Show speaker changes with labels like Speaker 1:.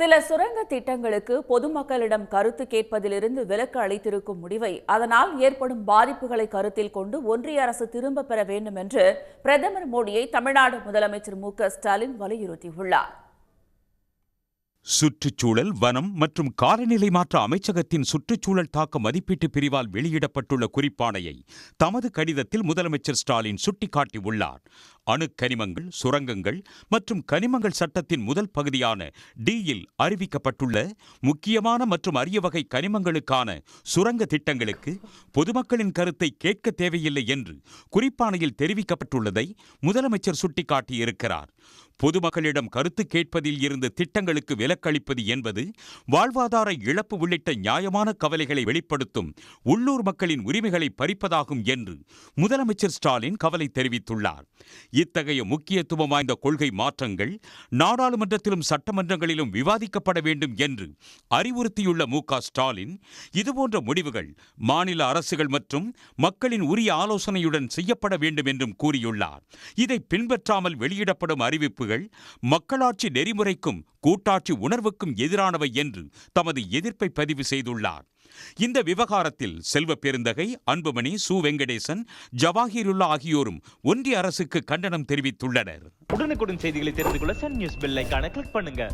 Speaker 1: சில சுரங்க திட்டங்களுக்கு பொதுமக்களிடம் கருத்து கேட்பதிலிருந்து விலக்கு அளித்திருக்கும் முடிவை அதனால் ஏற்படும் பாதிப்புகளை கருத்தில் கொண்டு ஒன்றிய அரசு திரும்பப் பெற வேண்டும் என்று பிரதமர் மோடியை தமிழ்நாடு முதலமைச்சர் மு.க.ஸ்டாலின் வலியுறுத்தியுள்ளார்.
Speaker 2: சுற்றுச்சூழல், வனம் மற்றும் காலநிலை மாற்ற அமைச்சகத்தின் சுற்றுச்சூழல் தாக்க மதிப்பீட்டு பிரிவால் வெளியிடப்பட்டுள்ள குறிப்பாணையை தமது கடிதத்தில் முதலமைச்சர் ஸ்டாலின் சுட்டிக்காட்டியுள்ளார். அணுக்கனிமங்கள், சுரங்கங்கள் மற்றும் கனிமங்கள் சட்டத்தின் முதல் பகுதியான டி-யில் அறிவிக்கப்பட்டுள்ள முக்கியமான மற்றும் அரிய வகை கனிமங்களுக்கான சுரங்க திட்டங்களுக்கு பொதுமக்களின் கருத்தை கேட்க தேவையில்லை என்று குறிப்பாணையில் தெரிவிக்கப்பட்டுள்ளதை முதலமைச்சர் சுட்டிக்காட்டியிருக்கிறார். பொதுமக்களிடம் கருத்து கேட்பதில் இருந்து திட்டங்களுக்கு விலக்களிப்பது என்பது வாழ்வாதார இழப்பு உள்ளிட்ட நியாயமான கவலைகளை வெளிப்படுத்தும் உள்ளூர் மக்களின் உரிமைகளை பறிப்பதாகும் என்று முதலமைச்சர் ஸ்டாலின் கவலை தெரிவித்துள்ளார். இத்தகைய முக்கியத்துவம் வாய்ந்த கொள்கை மாற்றங்கள் நாடாளுமன்றத்திலும் சட்டமன்றங்களிலும் விவாதிக்கப்பட வேண்டும் என்று அறிவுறுத்தியுள்ள மு.க.ஸ்டாலின், இதுபோன்ற முடிவுகள் மாநில அரசுகள் மற்றும் மக்களின் உரிய ஆலோசனையுடன் செய்யப்பட வேண்டும் என்றும் கூறியுள்ளார். இதை பின்பற்றாமல் வெளியிடப்படும் அறிவிப்புகள் மக்களாட்சி நெறிமுறைக்கும் கூட்டாட்சி உணர்வுக்கும் எதிரானவை என்று தமது எதிர்ப்பை பதிவு செய்துள்ளார். இந்த விவகாரத்தில் செல்வ பெருந்தகை, அன்புமணி, சு. வெங்கடேசன், ஜவாஹிருல்லா ஆகியோரும் ஒன்றிய அரசுக்கு கண்டனம் தெரிவித்துள்ளனர்.
Speaker 3: உடனுக்குடன் செய்திகளை தெரிந்து கொள்ள சன் நியூஸ் பெல் ஐகானை கிளிக் பண்ணுங்க.